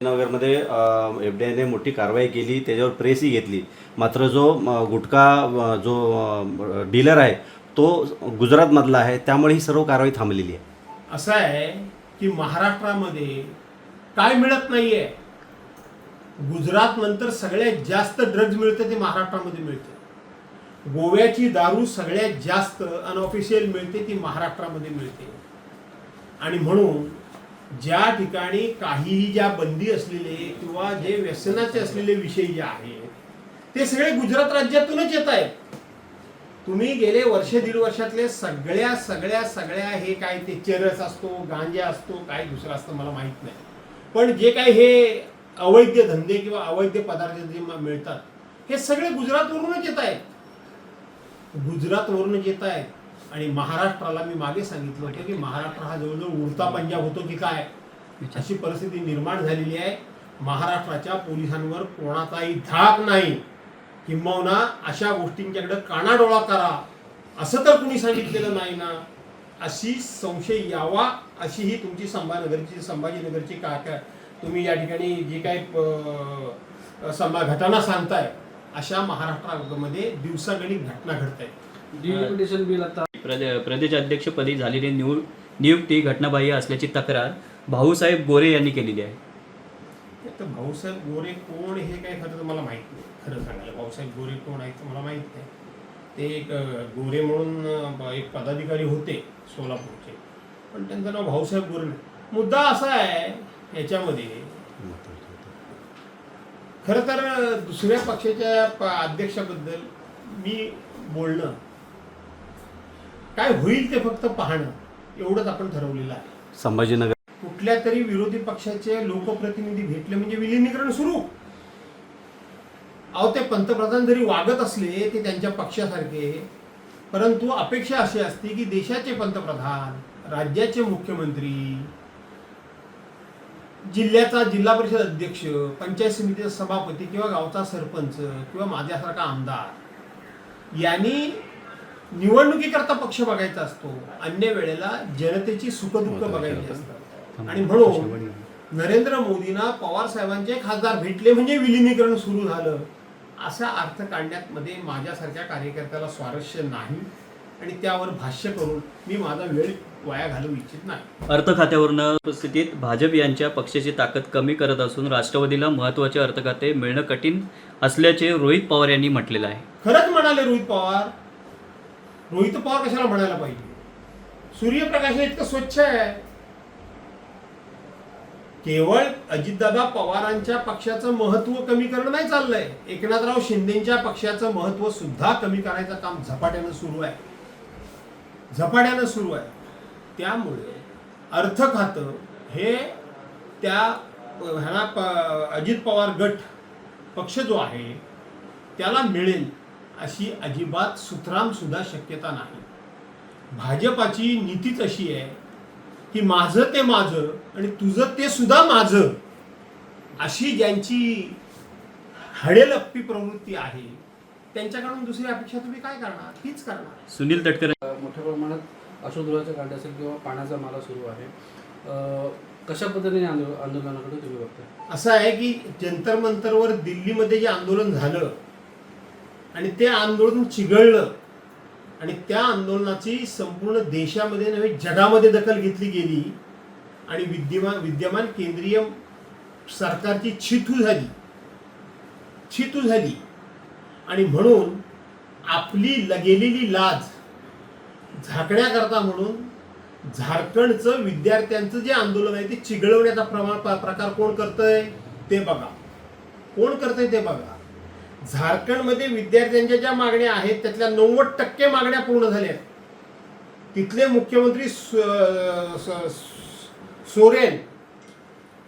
नगरमध्ये एफडीआयने मोठी कारवाई केली, त्याच्यावर प्रेसही घेतली. मात्र जो गुटखा जो डीलर आहे तो गुजरातमधला आहे, त्यामुळे ही सर्व कारवाई थांबलेली आहे. असं आहे की महाराष्ट्रामध्ये काय मिळत नाहीये. गुजरात नंतर सगळ्यात जास्त ड्रग्ज मिळते ते महाराष्ट्रामध्ये मिळते. गोव्याची दारू सगळ्यात जास्त अनऑफिशियल मिळते ती महाराष्ट्रामध्ये मिळते. आणि म्हणून ज्या ठिकाणी काहीही ज्या बंदी असलेले किंवा जे व्यसनाचे असलेले विषय जे आहेत ते सगळे गुजरात राज्यातूनच येत आहेत. तुम्ही गेले वर्ष दीड वर्षातले सगळ्या हे काय ते चरस असतो, गांजा असतो, काय दुसरं असतं मला माहित नाही, पण जे काय हे अवैध धंदे किंवा अवैध पदार्थ जे मिळतात हे सगळे गुजरातवरूनच येत आहेत. गुजरातवरूनच येत आहेत. आणि महाराष्ट्राला मी मागे सांगितलं होतं की महाराष्ट्र हा जवळजवळ उडता पंजाब होतो की काय, अशी परिस्थिती निर्माण झालेली आहे. महाराष्ट्राच्या पोलिसांवर कोणाचाही धाक नाही. किंबहुना अशा गोष्टींच्याकडे कानाडोळा करा असं तर कुणी सांगितलेलं नाही ना. अशी संशय यावा अशी ही तुमची संभाजीनगरची काय तुम्ही या ठिकाणी जी काही घटना सांगताय, अशा महाराष्ट्रामध्ये दिवसागणिक घटना घडत आहेत. डिलिमिटेशन बिल आता प्रदेश अध्यक्षपदी झालेली नियुक्ती घटनाबाह्य असल्याची तक्रार भाऊसाहेब गोरे यांनी केलेली आहे. तर भाऊसाहेब गोरे कोण हे काय खरं तर मला माहित नाही. खरं सांगायला भाऊसाहेब गोरे कोण आहेत तर मला माहित नाही. ते एक गोरे म्हणून एक पदाधिकारी होते सोलापूरचे, पण त्यांचं नाव भाऊसाहेब गोरे नाही. मुद्दा असा आहे याच्यामध्ये, खरं तर दुसऱ्या पक्षाच्या अध्यक्षाबद्दल मी बोलणं काय होईल ते फक्त पाहणं एवढंच आपण ठरवलेलं आहे. संभाजीनगर कुठल्या तरी विरोधी पक्षाचे लोकप्रतिनिधी भेटले म्हणजे विलीनीकरण सुरू. अहो, ते पंतप्रधान जरी वागत असले ते त्यांच्या पक्षासारखे, परंतु अपेक्षा अशी असते की देशाचे पंतप्रधान, राज्याचे मुख्यमंत्री, जिल्ह्याचा जिल्हा परिषद अध्यक्ष, पंचायत समितीचा सभापती किंवा गावचा सरपंच किंवा माझ्यासारखा आमदार यांनी निवडणुकीकरता पक्ष बघायचा असतो. अन्य वेळेला जनतेची सुखदुःख बघायची असतात. आणि म्हणून नरेंद्र मोदींना पवार साहेबांचे खासदार भेटले म्हणजे विलीनीकरण सुरू झालं असा अर्थ काढण्यात मध्ये माझ्यासारख्या कार्यकर्त्याला स्वारस्य नाही. आणि त्यावर भाष्य करून मी माझा वेळ वाया घालवू इच्छित नाही. अर्थ खात्यावरून उपस्थितीत भाजप यांच्या पक्षाची ताकद कमी करत असून राष्ट्रवादीला महत्त्वाचे अर्थ खाते मिळणं कठीण असल्याचे रोहित पवार यांनी म्हटलेलं आहे. खरंच म्हणाले रोहित पवार. रोहित पवार कशाला म्हणायला पाहिजे? सूर्यप्रकाश इतकं स्वच्छ आहे. केवळ अजितदादा पवारांच्या पक्षाचं महत्व कमी करणं नाही चाललंय, एकनाथराव शिंदेच्या पक्षाचं महत्व सुद्धा कमी करायचं काम झपाट्यानं सुरू आहे. त्यामुळे अर्थ खातं हे त्या अजित पवार गट पक्ष जो आहे त्याला मिळेल अशी अजिबात सुतराम सुद्धा शक्यता नाही. भाजपाची नीतीच अशी आहे की माझं ते माझं आणि तुझं ते सुद्धा माझं, अशी ज्यांची हडेलप्पी प्रवृत्ती आहे त्यांच्याकडून दुसरी अपेक्षा तुम्ही काय करणार? हीच करणार. सुनील तटकरे मोठ्या प्रमाणात अशोधुराचा कांड असेल किंवा पाण्याचा मारा सुरू आहे, कशा पद्धतीने आंदोलनाकडे तुम्ही बघताय? असं आहे की जंतर मंतरवर दिल्लीमध्ये जे आंदोलन झालं आणि ते आंदोलन चिघळलं आणि त्या आंदोलनाची संपूर्ण देशामध्ये नव्हे जगामध्ये दखल घेतली गेली आणि विद्यमान केंद्रीय सरकारची छितू झाली. आणि म्हणून आपली गेलेली लाज झाकण्याकरता म्हणून झारखंडचं विद्यार्थ्यांचं जे आंदोलन आहे ते चिघळवण्याचा प्रकार कोण करतंय ते बघा. झारखंडमध्ये विद्यार्थ्यांच्या ज्या मागण्या आहेत त्यातल्या 90% मागण्या पूर्ण झाल्या. तिथले मुख्यमंत्री सोरेन,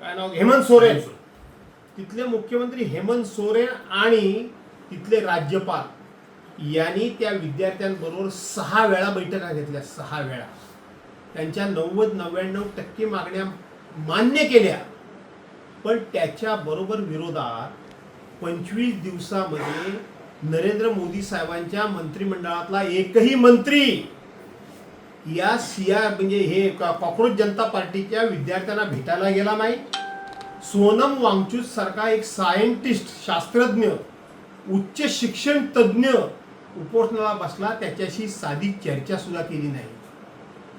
काय नाव, हेमंत सोरेन, तिथले मुख्यमंत्री हेमंत सोरेन आणि तिथले राज्यपाल यांनी त्या विद्यार्थ्यांबरोबर 6 वेळा बैठका घेतल्या. 6 वेळा त्यांच्या 90-99% मागण्या मान्य केल्या. पण त्याच्या बरोबर विरोधात 25 दिवसामध्ये नरेंद्र मोदी साहेबांच्या मंत्रिमंडळातला एकही मंत्री या म्हणजे हे कॉक्रोच जनता पार्टीच्या विद्यार्थ्यांना भेटायला गेला नाही. सोनम वांगचुक सारखा एक सायंटिस्ट, शास्त्रज्ञ, उच्च शिक्षण तज्ज्ञ उपोषणाला बसला, त्याच्याशी साधी चर्चा सुद्धा केली नाही.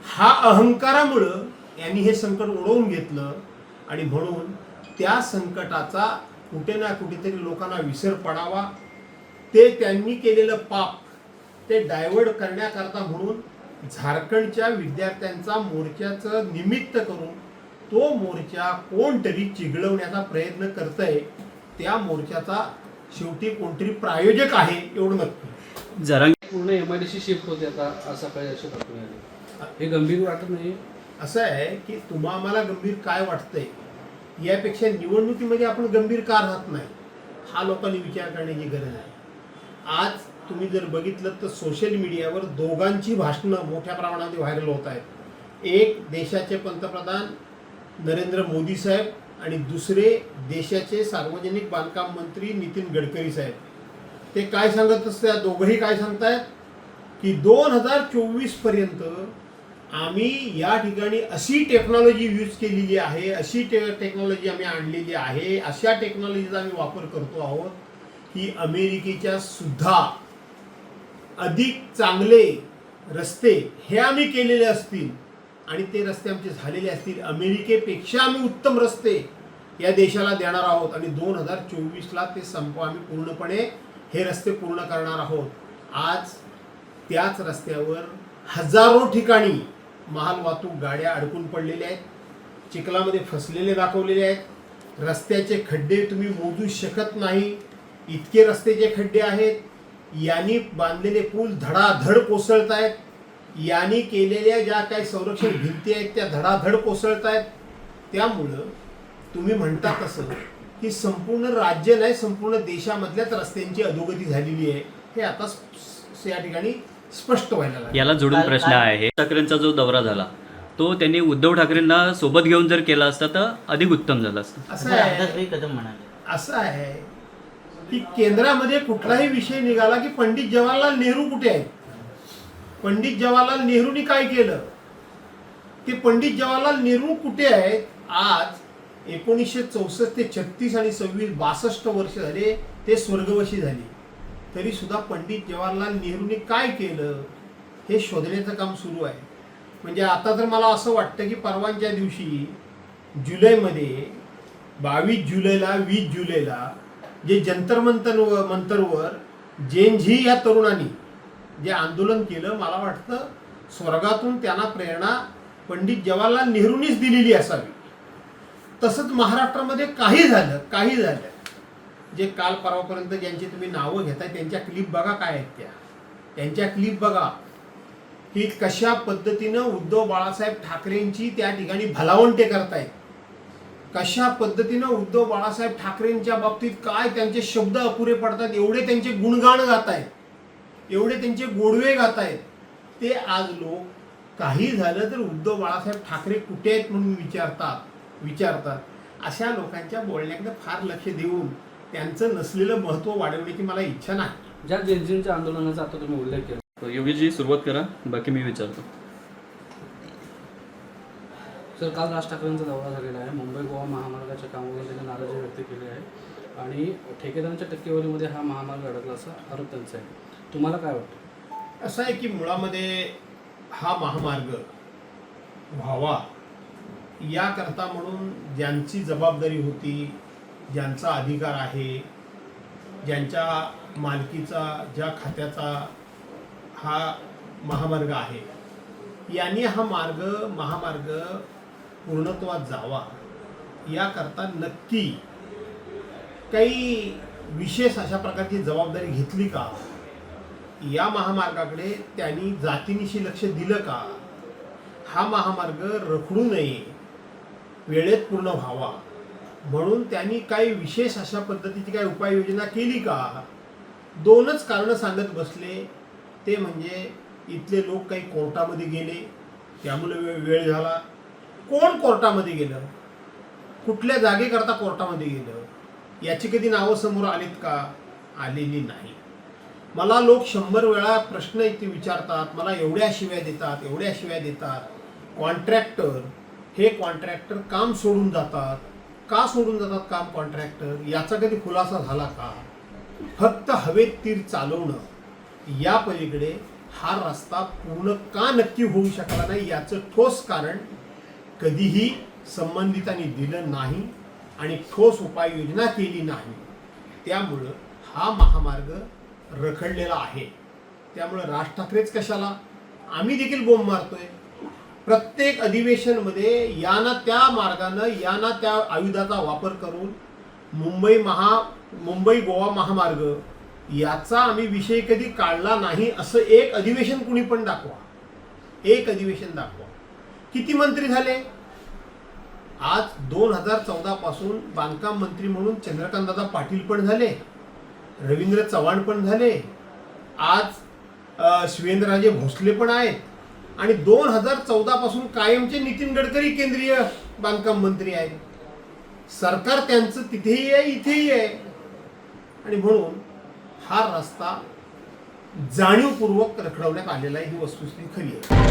हा अहंकारामुळं यांनी हे संकट ओढवून घेतलं आणि म्हणून त्या संकटाचा कुठे ना कुठेतरी लोकांना विसर पडावा, ते त्यांनी केलेलं पाप ते डायव्हर्ट करण्याकरता म्हणून झारखंडच्या विद्यार्थ्यांचा मोर्चाचं निमित्त करून तो मोर्चा कोणतरी चिघळवण्याचा प्रयत्न करतंय. त्या मोर्चाचा शेवटी कोणतरी प्रायोजक आहे एवढं नक्की. जरांगे पूर्ण MIDC शिफ्ट होते आता आज सकाळी अशी बातमी आली. हे गंभीर वाटत नाही? असं आहे की आम्हाला गंभीर काय वाटतंय यापेक्षा निवडणुकीमध्ये आपण गंभीर का राहत नाही हा लोकांनी विचार करण्याची गरज आहे. आज तुम्ही जर बघितलं तर सोशल मीडियावर दोघांची भाषणं मोठ्या प्रमाणामध्ये व्हायरल होत आहेत. एक देशाचे पंतप्रधान नरेंद्र मोदी साहेब आणि दुसरे देशाचे सार्वजनिक बांधकाम मंत्री नितीन गडकरी साहेब. ते काय सांगत असतात, दोघंही काय सांगतायत की 2024 पर्यंत आम्ही या ठिकाणी अशी टेक्नॉलॉजी यूज केलेली आहे, अशी टेक्नॉलॉजी आम्ही आणलेली आहे, अशा टेक्नॉलॉजीचा आम्ही वापर करतो आहोत की अमेरिकेच्या सुद्धा अधिक चांगले रस्ते हे आम्ही केलेले असतील आणि ते रस्ते आमचे झालेले असतील, अमेरिकेपेक्षा आम्ही उत्तम रस्ते या देशाला देणार आहोत आणि 2024ला ते आम्ही पूर्णपणे हे रस्ते पूर्ण करणार आहोत. आज त्याच रस्त्यावर हजारो ठिकाणी माल वाहतूक गाड्या अडकून पडलेल्या आहेत, चिखलामध्ये फसलेले दाखवलेले आहेत. रस्त्याचे खड्डे तुम्ही मोजू शकत नाही इतके रस्त्याचे खड्डे आहेत. यांनी बांधलेले पूल धडाधड कोसळत आहेत. यांनी केलेल्या ज्या काही संरक्षण भिंती आहेत त्या धडाधड कोसळत आहेत. त्यामुळं तुम्ही म्हणता तसं की संपूर्ण राज्य नाही संपूर्ण देशामधल्याच रस्त्यांची अधोगती झालेली आहे हे आता या ठिकाणी स्पष्ट व्हायला लागलं. याला जोडून प्रश्न आहे, ठाकरेंचा जो दौरा झाला तो त्यांनी उद्धव ठाकरेंना सोबत घेऊन जर केला असता तर अधिक उत्तम झालं असतं. असं आहे की केंद्रामध्ये कुठलाही विषय निघाला की पंडित जवाहरलाल नेहरू कुठे आहेत. पंडित जवाहरलाल नेहरूंनी काय केलं ते पंडित जवाहरलाल नेहरू कुठे आहेत. आज 1964 ते 36 आणि 26 62 वर्ष झाले ते स्वर्गवासी झाले तरी सुद्धा पंडित जवाहरलाल नेहरूंनी काय केलं हे शोधण्याचं काम सुरू आहे. म्हणजे आता तर मला असं वाटतं की परवाच्या दिवशी जुलैमध्ये 22 जुलैला 20 जुलैला जे जंतर मंतरवर जेनझी या तरुणांनी जे आंदोलन केलं मला वाटतं स्वर्गातून त्यांना प्रेरणा पंडित जवाहरलाल नेहरूंनीच दिलेली असावी. तसंच महाराष्ट्रामध्ये काही झालं जे काल परवापर्यंत ज्यांची तुम्ही नावं घेताय त्यांच्या क्लिप बघा काय आहेत त्यांच्या क्लिप बघा की कशा पद्धतीनं उद्धव बाळासाहेब ठाकरेंची त्या ठिकाणी भलावंटे करतायत. कशा पद्धतीनं उद्धव बाळासाहेब ठाकरेंच्या बाबतीत काय त्यांचे शब्द अपुरे पडतात, एवढे त्यांचे गुणगान गात आहेत, एवढे त्यांचे गोडवे गात आहेत. ते आज लोक काही झालं तर उद्धव बाळासाहेब ठाकरे कुठे आहेत म्हणून विचारतात. अशा लोकांच्या बोलण्याकडे फार लक्ष देऊन त्यांचं नसलेलं महत्त्व वाढवण्याची मला इच्छा नाही. ज्या जेनझींच्या आंदोलनाचा आता तुम्ही उल्लेख केला, योगेशजी सुरुवात करा, बाकी मी विचारतो. सर, काल राज ठाकरेंचा दौरा झालेला आहे. मुंबई गोवा महामार्गाच्या कामावर त्यांनी नाराजी व्यक्त केली आहे आणि ठेकेदारांच्या टक्केवारीमध्ये हा महामार्ग अडकला असा आरोप त्यांचा आहे. तुम्हाला काय वाटतं? असं आहे की मुळामध्ये हा महामार्ग व्हावा याकरता म्हणून ज्यांची जबाबदारी होती, ज्यांचा अधिकार आहे, ज्यांच्या मालकीचा ज्या खात्याचा हा महामार्ग आहे यांनी हा महामार्ग पूर्णत्वात जावा याकरता नक्की काही विशेष अशा प्रकारची जबाबदारी घेतली का, या महामार्गाकडे त्यांनी जातीनिशी लक्ष दिलं का, हा महामार्ग रखडू नये, वेळेत पूर्ण व्हावा म्हणून त्यांनी काही विशेष अशा पद्धतीची काही उपाययोजना केली का. दोनच कारणं सांगत बसले, ते म्हणजे इथले लोक काही कोर्टामध्ये गेले त्यामुळे वेळ झाला. कोण कोर्टामध्ये गेलं, कुठल्या जागेकरता कोर्टामध्ये गेलं याची कधी नावं समोर आलीत का, आलेली नाही. मला लोक 100 वेळा प्रश्न इथे विचारतात, मला एवढ्या शिव्या देतात. कॉन्ट्रॅक्टर काम सोडून जातात का सोडून जातात काम कॉन्ट्रॅक्टर, याचा कधी खुलासा झाला का? फक्त हवेत तीर चालवणं या पलीकडे हा रस्ता पूर्ण का नक्की होऊ शकला नाही याचं ठोस कारण कधीही संबंधितांनी दिलं नाही आणि ठोस उपाययोजना केली नाही. त्यामुळं हा महामार्ग रखडलेला आहे. त्यामुळं राज ठाकरेच कशाला, आम्ही देखील बोंब मारतोय. प्रत्येक अधिवेशनमध्ये या ना त्या मार्गानं या ना त्या आयुधाचा वापर करून मुंबई गोवा महामार्ग याचा आम्ही विषय कधी काढला नाही असं एक अधिवेशन कुणी पण दाखवा. एक अधिवेशन दाखवा. किती मंत्री झाले? आज 2014 पासून बांधकाम मंत्री म्हणून चंद्रकांतदादा पाटील पण झाले, रवींद्र चव्हाण पण झाले, आज शिवेंद्रराजे भोसले पण आहेत आणि 2014 पासून कायमचे नितीन गडकरी केंद्रीय बांधकाम मंत्री आहेत. सरकार त्यांचं तिथेही आहे इथेही आहे. आणि म्हणून हा रस्ता जाणीवपूर्वक रखडवण्यात आलेला आहे, ही वस्तुस्थिती खरी आहे.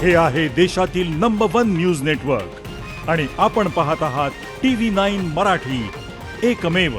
हे आहे देशातील नंबर 1 न्यूज नेटवर्क आणि आपण पाहत आहात TV9 मराठी, एकमेव.